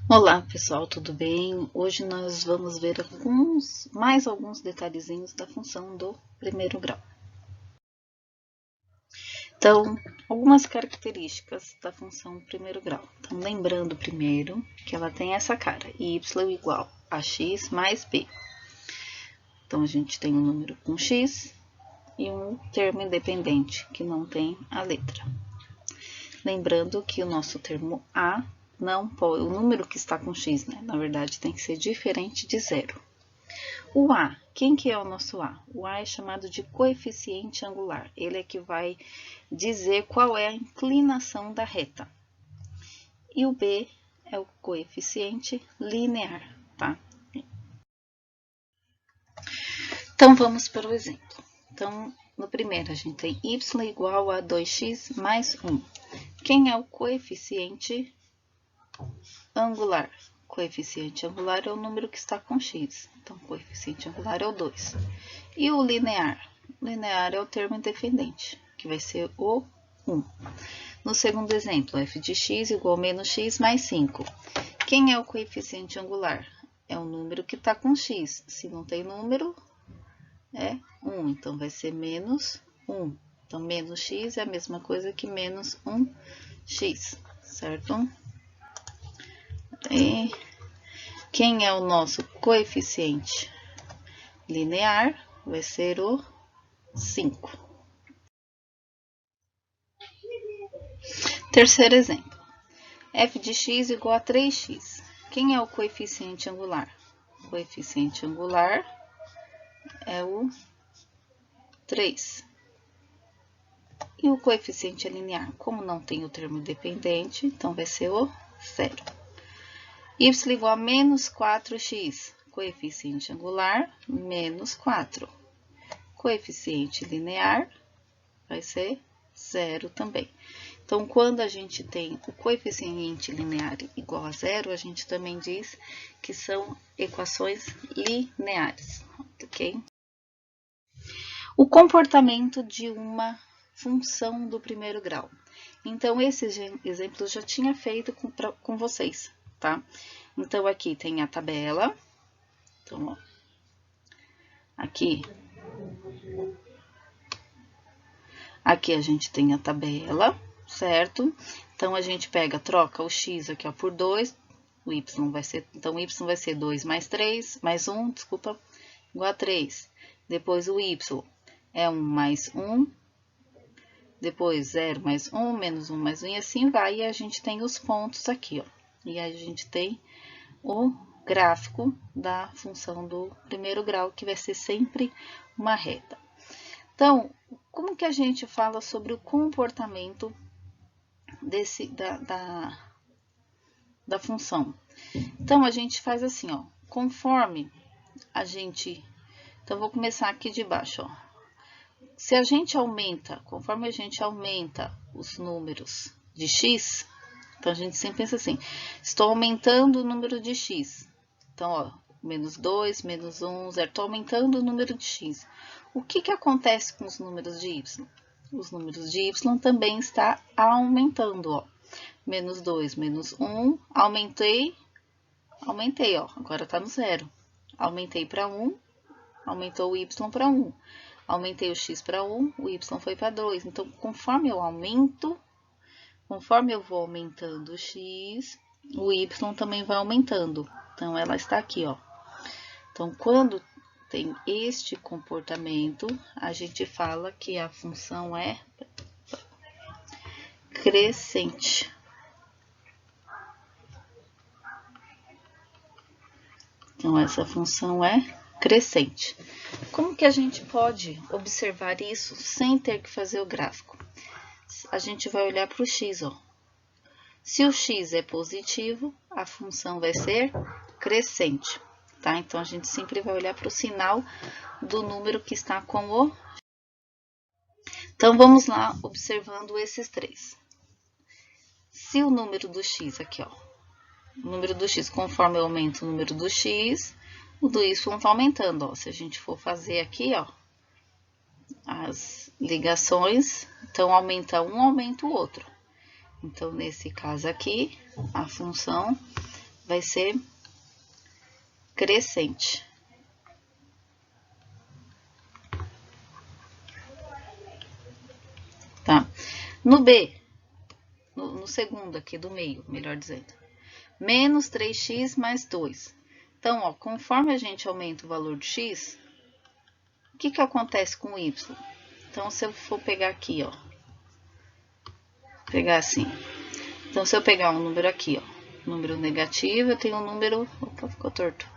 Olá pessoal, tudo bem? Hoje nós vamos ver mais alguns detalhezinhos da função do primeiro grau. Então, algumas características da função primeiro grau. Então, lembrando primeiro que ela tem essa cara, y igual a x mais b. Então, a gente tem um número com x e um termo independente, que não tem a letra. Lembrando que o nosso termo a não pode, o número que está com x, né? Na verdade, tem que ser diferente de zero. O a, quem que é o nosso a? O a é chamado de coeficiente angular. Ele é que vai dizer qual é a inclinação da reta. E o b é o coeficiente linear, tá? Então, vamos para o exemplo. Então, no primeiro, a gente tem y igual a 2x mais 1. Quem é o coeficiente angular? Coeficiente angular é o número que está com x. Então, coeficiente angular é o 2. E o linear? Linear é o termo independente, que vai ser o 1. No segundo exemplo, f de x igual a menos x mais 5. Quem é o coeficiente angular? É o número que está com x. Se não tem número, é 1. Então, vai ser menos 1. Então, menos x é a mesma coisa que menos 1x, certo? E quem é o nosso coeficiente linear? Vai ser o 5. Terceiro exemplo. F de x igual a 3x. Quem é o coeficiente angular? O coeficiente angular é o 3. E o coeficiente linear? Como não tem o termo dependente, então vai ser o 0. Y igual a menos 4x. Coeficiente angular, menos 4. Coeficiente linear vai ser 0 também. Então, quando a gente tem o coeficiente linear igual a 0, a gente também diz que são equações lineares, ok? O comportamento de uma função do primeiro grau. Então, esses exemplos eu já tinha feito com vocês, tá? Então, aqui tem a tabela. Então, ó, aqui a gente tem a tabela, certo? Então, a gente troca o x aqui, ó, por 2, o y vai ser, então, o y vai ser 2 mais 3, mais 1, desculpa, igual a 3. Depois, o y é 1 mais 1, depois 0 mais 1, menos 1 mais 1, e assim vai. E a gente tem os pontos aqui, ó. E a gente tem o gráfico da função do primeiro grau, que vai ser sempre uma reta. Então, como que a gente fala sobre o comportamento da função? Então, a gente faz assim, ó, conforme a gente... Então, vou começar aqui de baixo, ó. Se a gente aumenta, conforme a gente aumenta os números de x, então a gente sempre pensa assim, estou aumentando o número de x. Então, ó, menos 2, menos 1, 0, estou aumentando o número de x. O que que acontece com os números de y? Os números de y também está aumentando, ó. Menos 2, menos 1, aumentei, ó, agora está no 0. Aumentei para 1, aumentou o y para 1. Aumentei o x para 1, o y foi para 2. Então, conforme eu vou aumentando o x, o y também vai aumentando. Então, ela está aqui, ó. Então, quando tem este comportamento, a gente fala que a função é crescente. Então, essa função é crescente. Como que a gente pode observar isso sem ter que fazer o gráfico? A gente vai olhar para o x, ó. Se o x é positivo, a função vai ser crescente, tá? Então, a gente sempre vai olhar para o sinal do número que está com o... Então, vamos lá observando esses três. Se o número do x aqui, ó, o número do x, conforme eu aumento o número do x, o do y está aumentando, ó. Se a gente for fazer aqui, ó, as ligações, então aumenta um, aumenta o outro. Então, nesse caso aqui, a função vai ser crescente. Tá? No B, no segundo aqui do meio, melhor dizendo, menos 3x mais 2. Então, ó, conforme a gente aumenta o valor de x, o que que acontece com o y? Então, se eu for pegar aqui, ó, pegar assim. Então, se eu pegar um número aqui, ó, número negativo, eu tenho um número... Opa, ficou torto.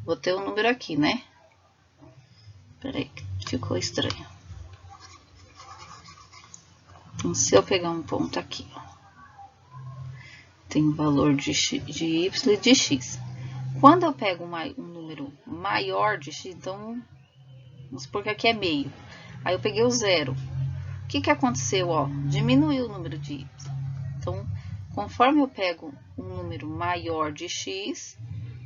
Vou ter um número aqui, né? Peraí, ficou estranho. Então, se eu pegar um ponto aqui, ó, tem o valor de y e de x. Quando eu pego um número maior de x, então, vamos supor que aqui é meio. Aí eu peguei o zero. O que que aconteceu, ó? Diminuiu o número de y. Então, conforme eu pego um número maior de x,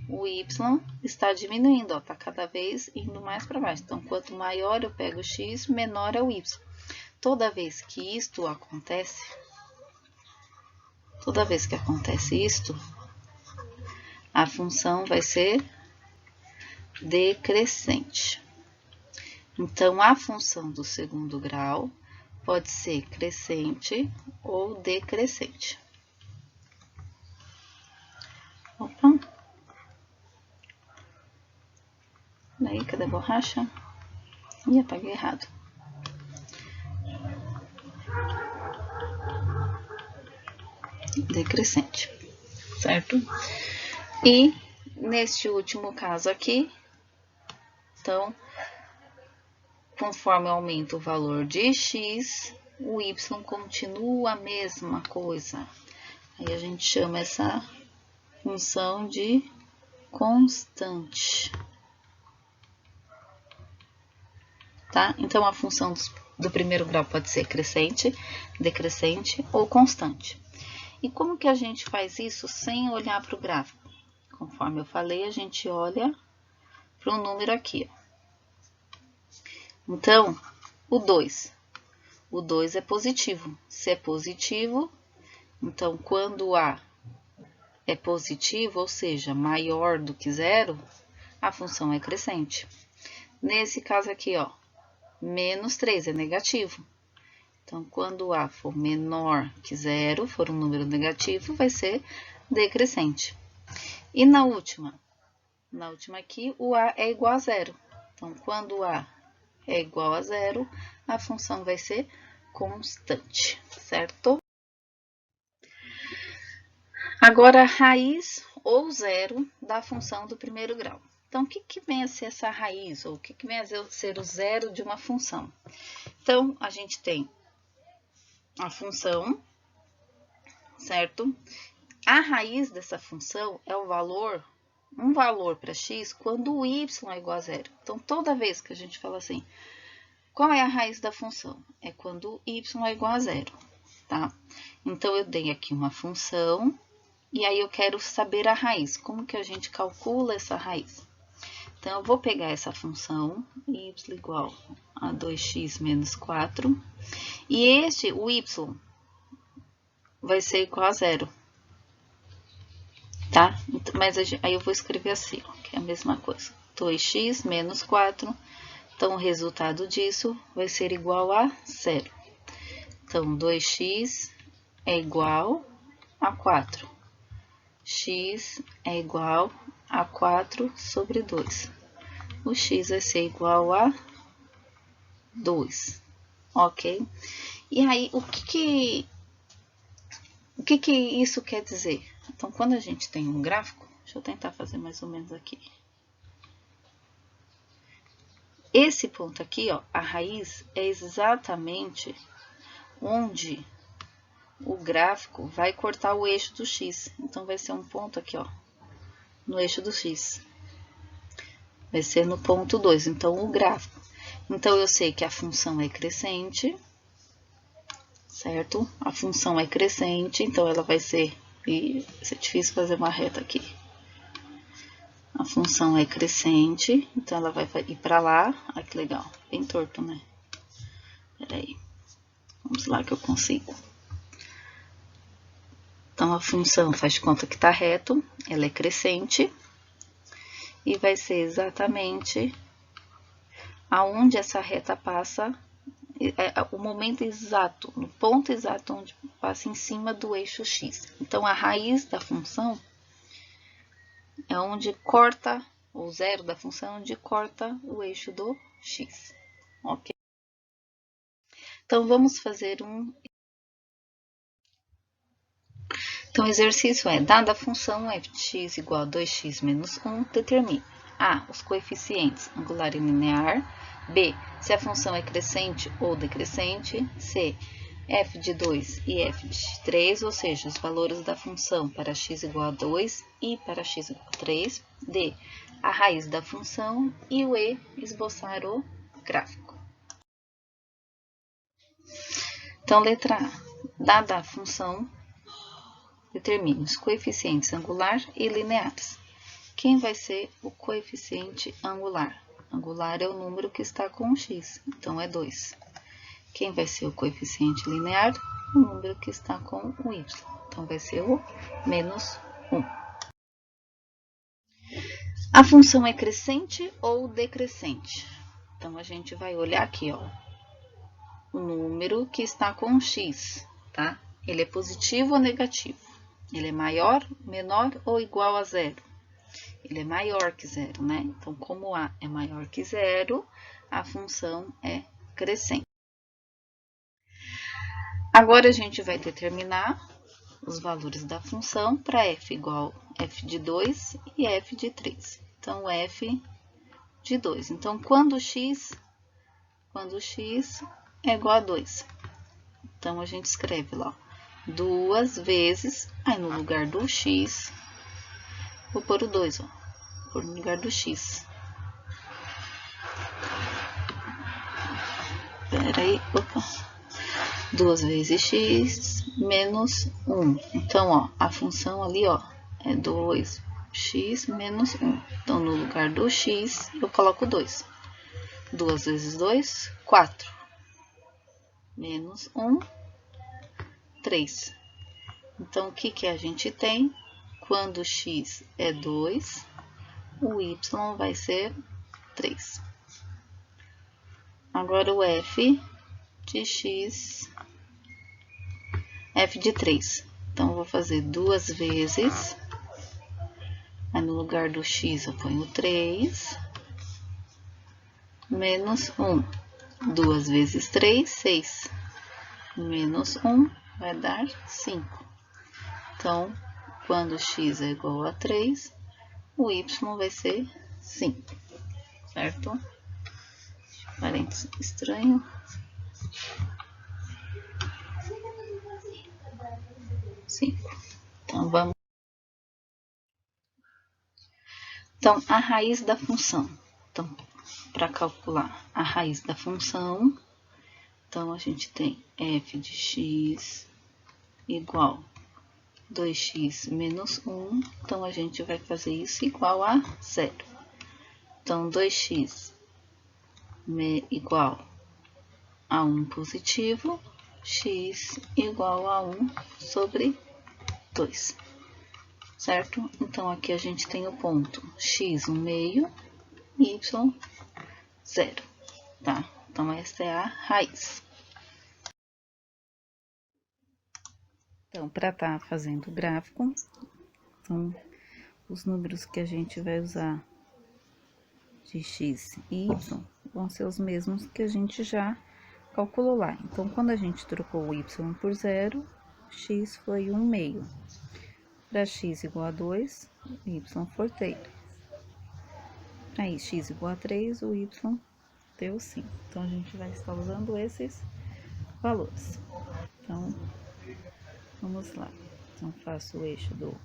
o y está diminuindo, ó, tá cada vez indo mais para baixo. Então, quanto maior eu pego o x, menor é o y. Toda vez que isto acontece, a função vai ser decrescente. Então, a função do segundo grau pode ser crescente ou decrescente. Opa! Daí, cadê a borracha? Ih, apaguei errado. Decrescente, certo? E neste último caso aqui, então, conforme aumenta o valor de x, o y continua a mesma coisa. Aí a gente chama essa função de constante. Tá? Então, a função do primeiro grau pode ser crescente, decrescente ou constante. E como que a gente faz isso sem olhar para o gráfico? Conforme eu falei, a gente olha para o número aqui. Ó. Então, o 2. O 2 é positivo. Se é positivo, então, quando A é positivo, ou seja, maior do que zero, a função é crescente. Nesse caso aqui, ó, menos 3 é negativo. Então, quando A for menor que zero, for um número negativo, vai ser decrescente. E na última aqui, o A é igual a zero. Então, quando A é igual a zero, a função vai ser constante, certo? Agora, a raiz ou zero da função do primeiro grau. Então, o que vem a ser essa raiz? Ou o que vem a ser o zero de uma função? Então, a gente tem a função, certo? A raiz dessa função é o valor, um valor para x, quando o y é igual a zero. Então, toda vez que a gente fala assim, qual é a raiz da função? É quando o y é igual a zero, tá? Então, eu dei aqui uma função, e aí eu quero saber a raiz. Como que a gente calcula essa raiz? Então, eu vou pegar essa função, y igual a 2x menos 4, e o y, vai ser igual a zero, tá? Mas aí eu vou escrever assim, ó, que é a mesma coisa. 2x menos 4, então o resultado disso vai ser igual a zero. Então, 2x é igual a 4. X é igual a 4 sobre 2. O x vai ser igual a 2, ok? E aí, o que isso quer dizer? Então, quando a gente tem um gráfico, deixa eu tentar fazer mais ou menos aqui. Esse ponto aqui, ó, a raiz é exatamente onde o gráfico vai cortar o eixo do x. Então, vai ser um ponto aqui, ó, no eixo do x. Vai ser no ponto 2, então, o gráfico. Então, eu sei que a função é crescente, certo? A função é crescente, então ela vai ser... E vai ser difícil fazer uma reta aqui. A função é crescente, então ela vai ir para lá. Olha que legal, bem torto, né? Peraí, vamos lá que eu consigo. Então, Então, a função faz de conta que tá reto, ela é crescente, e vai ser exatamente aonde essa reta passa, o momento exato, no ponto exato onde passa em cima do eixo x. Então, a raiz da função é onde corta, o zero da função é onde corta o eixo do x, ok? Então, vamos fazer um... Então, o exercício é, dada a função f de x igual a 2x menos 1, determine a. Os coeficientes angular e linear, b. Se a função é crescente ou decrescente, c. F de 2 e f de 3, ou seja, os valores da função para x igual a 2 e para x igual a 3, d. A raiz da função e o e. Esboçar o gráfico. Então, letra A. Dada a função, determine os coeficientes angular e lineares. Quem vai ser o coeficiente angular? Angular é o número que está com x, então é 2. Quem vai ser o coeficiente linear? O número que está com o y, então vai ser o menos 1. A função é crescente ou decrescente? Então, a gente vai olhar aqui, ó, o número que está com x, tá? Ele é positivo ou negativo? Ele é maior, menor ou igual a zero? Ele é maior que zero, né? Então, como A é maior que zero, a função é crescente. Agora, a gente vai determinar os valores da função para f igual a f de 2 e f de 3. Então, f de 2. Então, quando x é igual a 2. Então, a gente escreve lá, 2 vezes, aí no lugar do x, vou pôr o 2, ó, pôr no lugar do x. Peraí, opa. 2 vezes x menos 1. Então, ó, a função ali, ó, é 2x menos 1. Então, no lugar do x, eu coloco 2. 2 vezes 2, 4. Menos 1, 3. Então, o que que a gente tem? Quando x é 2, o y vai ser 3. Agora, o f de x, f de 3. Então, eu vou fazer 2 vezes, aí no lugar do x eu ponho 3, menos 1. 2 vezes 3, 6. Menos 1 vai dar 5. Então, quando x é igual a 3, o y vai ser 5, certo? Parênteses estranho. 5. Então, vamos. Então, a raiz da função. Então, para calcular a raiz da função, então, a gente tem f de x igual 2x menos 1. Então, a gente vai fazer isso igual a 0. Então, 2x igual a 1 positivo, x igual a 1 sobre 2, certo? Então, aqui a gente tem o ponto x, 1 meio, y, 0, tá? Então, essa é a raiz. Então, para estar fazendo o gráfico, então, os números que a gente vai usar de x e y vão ser os mesmos que a gente já calculou lá. Então, quando a gente trocou o y por 0, x foi 1 meio. Para x igual a 2, o y for 3. Aí, x igual a 3, o y deu 5. Então, a gente vai estar usando esses valores. Então, vamos lá. Então, faço o eixo do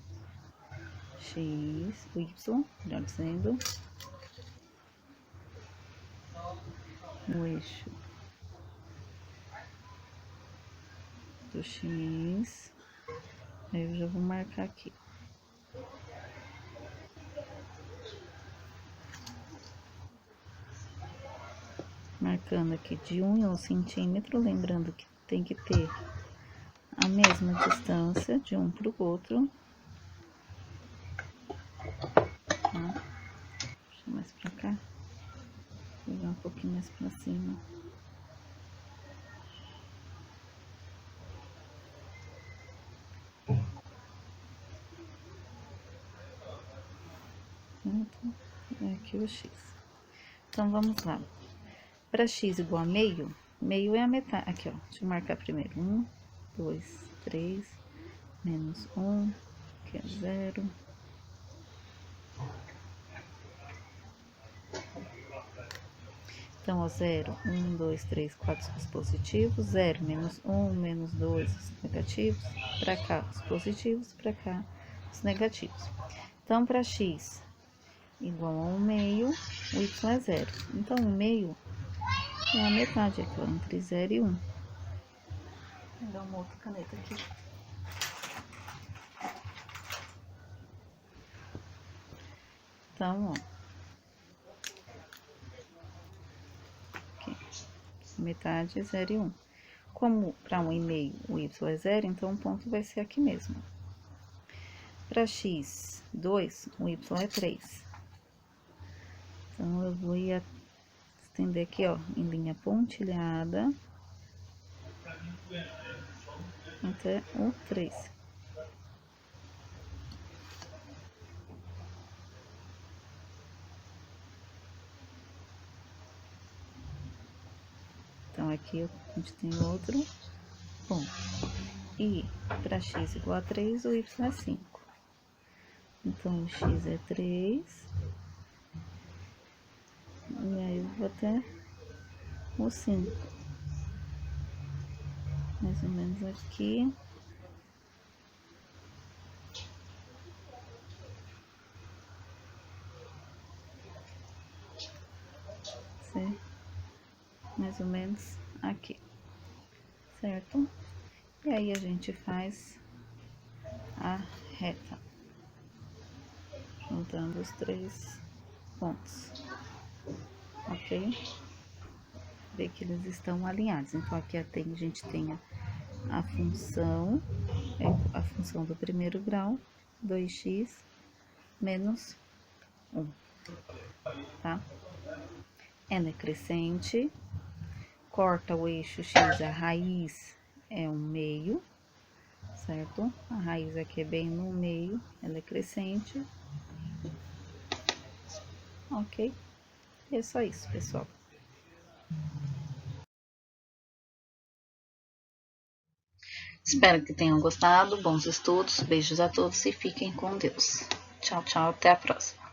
x, o y, melhor dizendo. O eixo do x. Aí, eu já vou marcar aqui. Marcando aqui de 1 em 1 centímetro, lembrando que tem que ter a mesma distância de um para o outro. Tá? Puxa mais para cá. Pegar um pouquinho mais para cima. É aqui o x. Então, vamos lá. Para x igual a meio, meio é a metade. Aqui, ó. Deixa eu marcar primeiro. 1, 2, 3, menos 1, que é 0. Então, ó, 0, 1, 2, 3, 4 os positivos, 0, menos 1, menos 2 os negativos, para cá os positivos, para cá os negativos. Então, para x igual a 1 meio, o y é 0. Então, 1 meio é a metade aqui, ó, entre 0 e 1. Vou pegar uma outra caneta aqui. Então, ó. Metade é 0 e 1. Como para 1,5 o y é 0, então o ponto vai ser aqui mesmo. Para x, 2, o y é 3. Então, eu vou estender aqui, ó, em linha pontilhada até o 3. Então, aqui a gente tem outro ponto. E para x igual a 3, o y é 5. Então, o x é 3. E aí, eu vou até o 5. Mais ou menos aqui. Mais ou menos aqui, certo? E aí, a gente faz a reta, juntando os 3 pontos, ok? Ver que eles estão alinhados. Então, aqui a gente tem a função, a função do primeiro grau, 2x menos 1, tá? N é crescente, corta o eixo x, a raiz é 1 meio, certo? A raiz aqui é bem no meio, ela é crescente. Ok? É só isso, pessoal. Espero que tenham gostado. Bons estudos. Beijos a todos e fiquem com Deus. Tchau, tchau. Até a próxima.